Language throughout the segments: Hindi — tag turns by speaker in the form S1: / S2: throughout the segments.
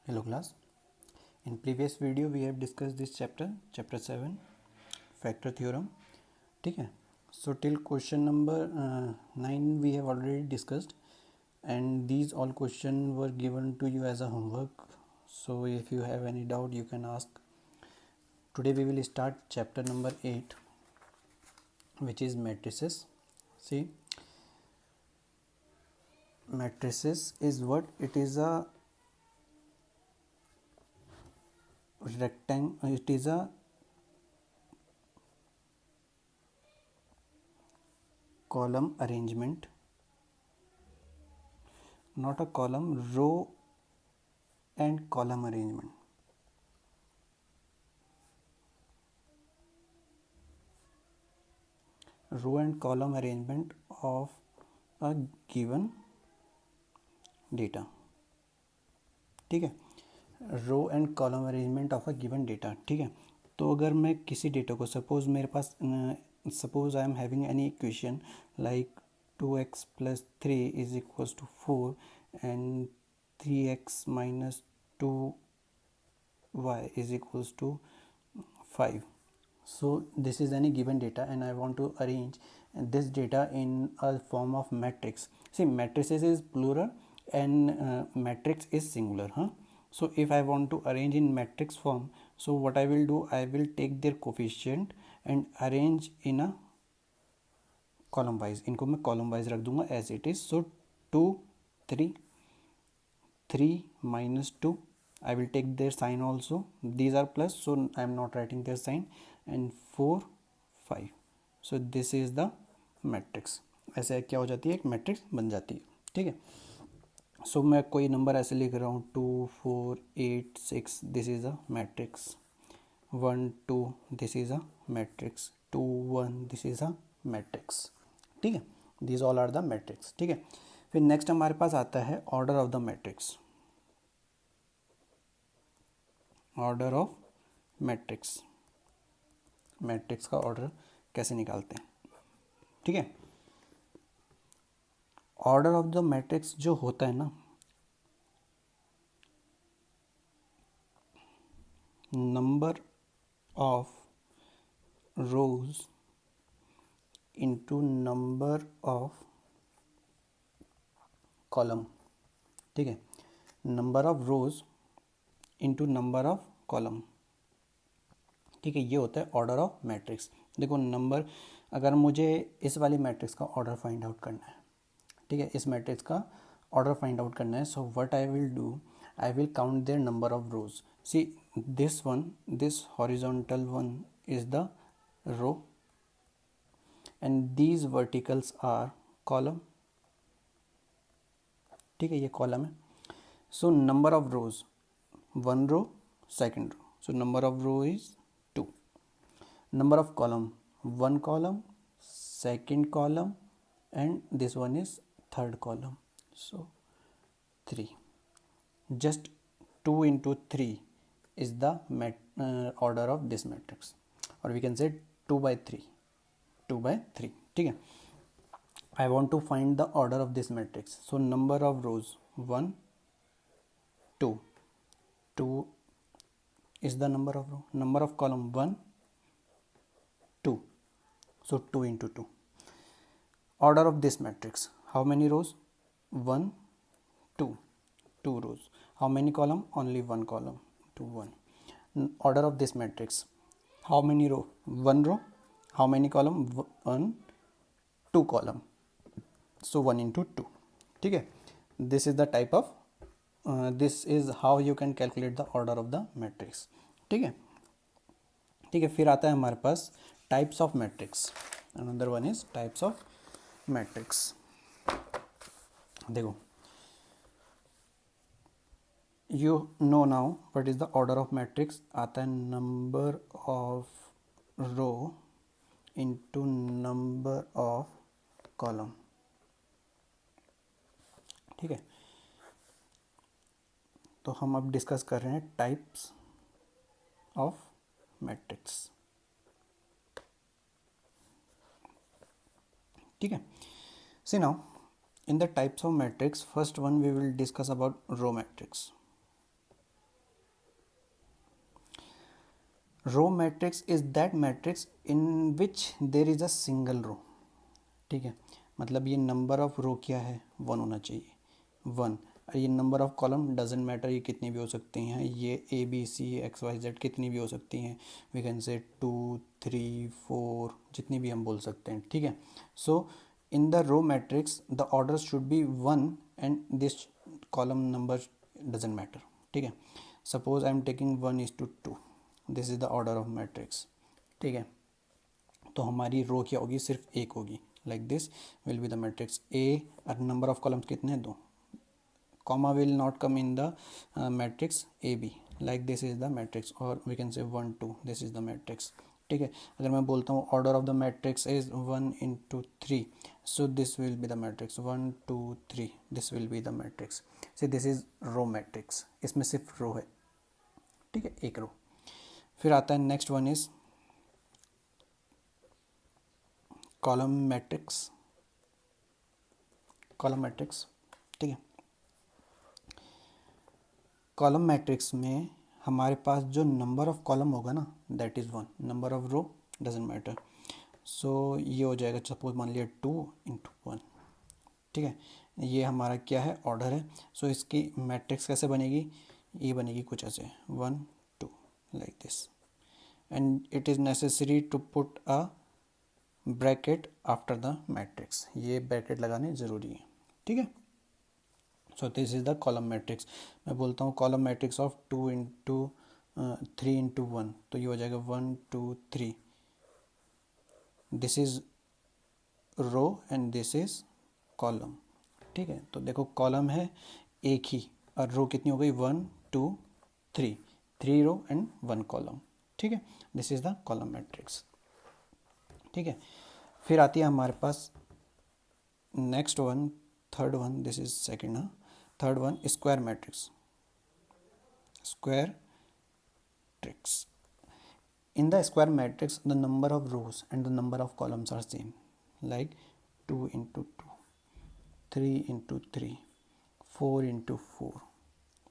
S1: Hello class. In previous video we have discussed this chapter 7 factor theorem. ठीक है. So till question number 9 we have already discussed, and these all questions were given to you as a homework. So if you have any doubt you can ask. Today we will start chapter number 8, which is matrices. See, matrices is what? It is a rectangle. It is a column arrangement, not a column, row and column arrangement. Row and column arrangement of a given data. ठीक है. Row and column arrangement of a given data. ठीक है. तो अगर मैं किसी डेटा को सपोज मेरे पास suppose I am having any equation like 2x+3 is equals to 4 and 3x minus 2y is equals to 5. So this is any given data and I want to arrange this data in a form of matrix. See, matrices is plural and matrix is singular. So if I want to arrange in matrix form, so what I will do, I will take their coefficient and arrange in a column wise. इनको मैं column wise रख दूंगा as it is. So 2 3 3 minus 2, I will take their sign also. These are plus, so I am not writing their sign. And 4 5. So this is the matrix. ऐसे क्या हो जाती है, एक मैट्रिक्स बन जाती है. ठीक है. सो मैं कोई नंबर ऐसे लिख रहा हूँ 2 4 8 6. This is a matrix. 1 2 this is a matrix. 2 1 this is a matrix. ठीक है. This all are the matrix. ठीक है. फिर नेक्स्ट हमारे पास आता है order of the matrix. Order of matrix. Matrix का ऑर्डर कैसे निकालते हैं. ठीक है. ऑर्डर ऑफ द मैट्रिक्स जो होता है ना, number of rose into number of column. ठीक है. Number of rose into number of column. ठीक है. ये होता है ऑर्डर ऑफ मैट्रिक्स. देखो नंबर, अगर मुझे इस वाली मैट्रिक्स का ऑर्डर फाइंड आउट करना है, ठीक है, इस मैट्रिक्स का ऑर्डर फाइंड आउट करना है, so what I will do, I will count their number of rows. See this one, this horizontal one is the row and these verticals are column. ठीक है, ये कॉलम है. So number of rows, one row, second row, so number of row is 2. Number of column, one column, second column, and this one is third column, so 3. Just 2 into 3 is the order of this matrix, or we can say 2 by 3. 2 by 3. ठीक है. I want to find the order of this matrix. So number of rows 1 2. 2 is the number of row. Number of column 1 2. So 2 into 2. Order of this matrix, how many rows? 1 2. 2 rows. How many column? Only one column. 2 1. Order of this matrix, how many row? One row. How many column? 1 2 column. So 1 into 2. ठीक है. This is the type of this is how you can calculate the order of the matrix. ठीक है. ठीक है. फिर आता है हमारे पास types of matrix. Another one is types of matrix. देखो, you know now what is the order of matrix. आता है number of row into number of column. ठीक है. तो हम अब डिस्कस कर रहे हैं टाइप्स ऑफ मैट्रिक्स. ठीक है. See now, in the types of matrix, first one we will discuss about row matrix. Row matrix is that matrix in which there is a single row. ठीक है, मतलब ये नंबर ऑफ रो क्या है, 1 होना चाहिए, 1। और ये number of column doesn't matter, ये कितनी भी हो सकती हैं, ये A B C X Y Z कितनी भी हो सकती हैं, वी कैन से 2 3 4 जितनी भी हम बोल सकते हैं। ठीक है, so in the row matrix the order should be 1 and this column number doesn't matter. ठीक है, suppose I am taking 1:2, this is the order of matrix. ठीक है, तो हमारी रो क्या होगी, सिर्फ एक होगी, like this will be the matrix A. और नंबर ऑफ कॉलम्स कितने हैं, 2। comma will not come in the matrix AB, like this is the matrix, or we can say 1 2, this is the matrix। ठीक है, अगर मैं बोलता हूँ order of the matrix is 1 into 3, so this will be the matrix 1 2 3, this will be the matrix. से दिस इज रो मैट्रिक्स, इसमें सिर्फ रो है। ठीक है, एक रो। फिर आता है next one is column matrix. Column matrix, ठीक है, कॉलम मैट्रिक्स में हमारे पास जो नंबर ऑफ कॉलम होगा ना, that is 1, number of row doesn't matter. So ये हो जाएगा, सपोज मान लिया 2 into 1। ठीक है, ये हमारा क्या है, ऑर्डर है। सो इसकी मैट्रिक्स कैसे बनेगी, ये बनेगी कुछ ऐसे 1 2, like this, and it is necessary to put a bracket after the matrix, ये ब्रैकेट लगाने ज़रूरी है। ठीक है, so this is the column matrix. मैं बोलता हूँ कॉलम मैट्रिक्स ऑफ 3 into 1, तो ये हो जाएगा 1 2 3, this is row and this is column. ठीक है, तो देखो कॉलम है एक ही, और रो कितनी हो गई, 1 2 3, 3 रो एंड 1 कॉलम। ठीक है, this is the column matrix. ठीक है, फिर आती है हमारे पास next one, third one, this is second. Third one, square matrix. Square matrix, in the square matrix the number of rows and the number of columns are same, like 2 into 2, 3 into 3, 4 into 4।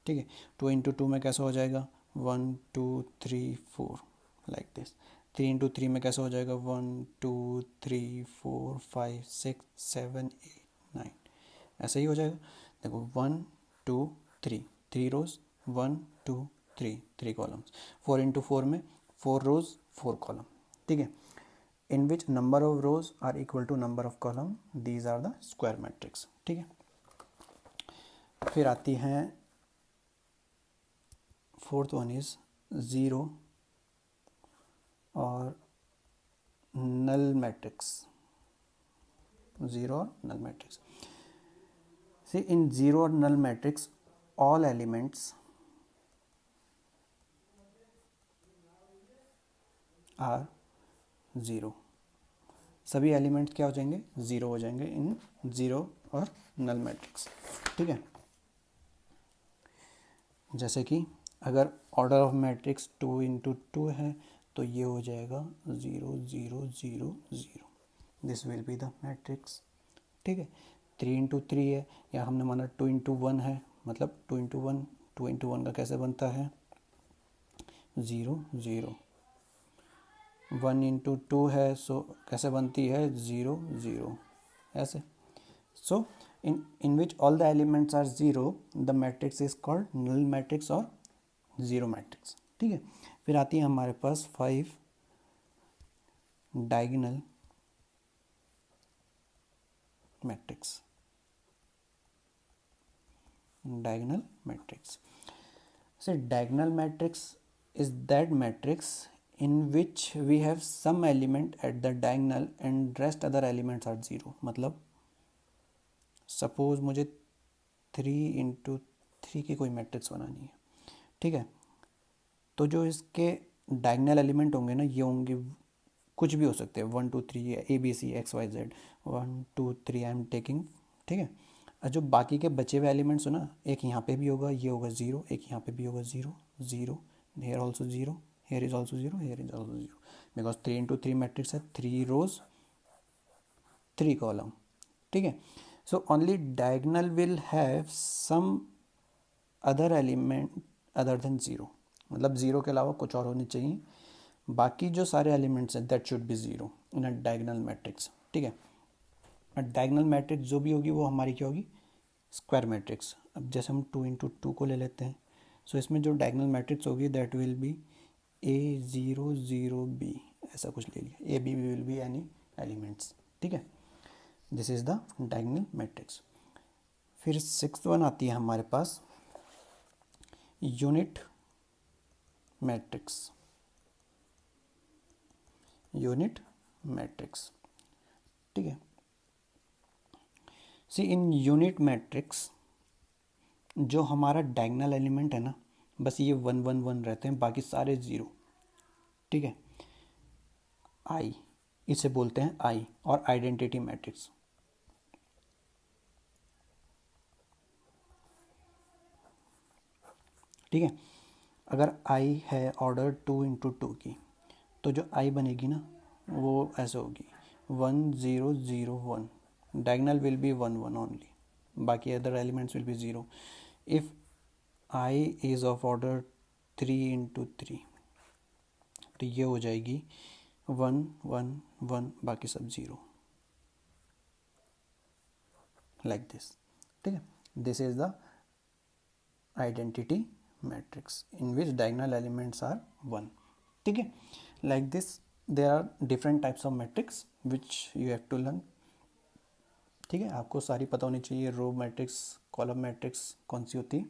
S1: ठीक है, 2 into 2 में कैसा हो जाएगा, 1 2 3 4, लाइक दिस। 3 into 3 में कैसा हो जाएगा, 1 2 3 4 5 6 7 8 9, ऐसा ही हो जाएगा। देखो 1 2 3, 3 रोज, 1 2 3, 3 कॉलम्स। 4 into 4 में 4 रोज 4 कॉलम। ठीक है, in which number of rows are equal to number of column, these are the square matrix. ठीक है, फिर आती हैं फोर्थ वन इज ज़ीरो और नल मैट्रिक्स। ज़ीरो और null matrix, C in zero और null matrix all elements are zero, सभी एलिमेंट्स क्या हो जाएंगे, ज़ीरो हो जाएंगे इन ज़ीरो और नल मैट्रिक्स। ठीक है, जैसे कि अगर ऑर्डर ऑफ मैट्रिक्स 2 into 2 है, तो ये हो जाएगा 0 0 0 0, this will be the matrix. ठीक है, 3 into 3 है, या हमने माना 2 into 1 है, मतलब 2 into 1, 2 into 1 का कैसे बनता है, 0 0। 1 into 2 है, सो कैसे बनती है, 0 0, ऐसे। सो in which all the elements are 0, the matrix is called null matrix और ज़ीरो मैट्रिक्स। ठीक है, फिर आती है हमारे पास 5 diagonal matrix. Diagonal matrix, so diagonal matrix is that matrix in which we have some element at the diagonal and rest other elements are 0। मतलब सपोज मुझे 3 into 3 की कोई मैट्रिक्स बनानी है। ठीक है, तो जो इसके डायगोनल एलिमेंट होंगे ना, ये होंगे कुछ भी हो सकते हैं, 1 2 3 A B C X Y Z, 1 2 3 I am taking. ठीक है, और जो बाकी के बचे हुए एलिमेंट्स हो ना, एक यहाँ पे भी होगा, ये होगा 0, एक यहाँ पे भी होगा 0 0, here also 0, here is also 0, here is also 0, because 3 into 3 matrix है, 3 रोज 3 कॉलम। ठीक है, so only diagonal will have some other element other than 0, मतलब 0 के अलावा कुछ और होने चाहिए, बाकी जो सारे एलिमेंट्स हैं that should be zero in a diagonal matrix, ठीक है। डायगोनल मैट्रिक्स जो भी होगी वो हमारी क्या होगी, स्क्वायर मैट्रिक्स। अब जैसे हम 2 × 2 को ले लेते हैं, सो इसमें जो डायगोनल मैट्रिक्स होगी that will be A0 0 B, ऐसा कुछ ले लिया, A B will be any elements, ठीक है। This is the diagonal matrix. फिर सिक्स्थ वन आती है हमारे पास यूनिट मैट्रिक्स। यूनिट मैट्रिक्स, ठीक है। सी इन यूनिट मैट्रिक्स जो हमारा डायगोनल एलिमेंट है ना, बस ये 1 1 1 रहते हैं, बाकी सारे ज़ीरो, ठीक है। आई, इसे बोलते हैं आई, और आइडेंटिटी मैट्रिक्स, ठीक है। अगर आई है ऑर्डर 2 × 2 की, तो जो आई बनेगी ना वो ऐसे होगी 1 0 0 1, डायगोनल विल बी 1 1 ओनली, बाकी other elements will be zero. If I is of order 3 × 3, तो ये हो जाएगी 1 1 1, बाकी सब ज़ीरो, लाइक दिस, ठीक है। This is the identity matrix in which diagonal elements are 1, ठीक है। Like this there are different types of matrix which you have to learn, ठीक है। आपको सारी पता होनी चाहिए, रो मैट्रिक्स, कॉलम मैट्रिक्स कौन सी होती है,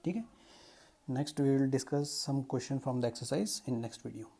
S1: ठीक है। Next we will discuss some question from the exercise in next video.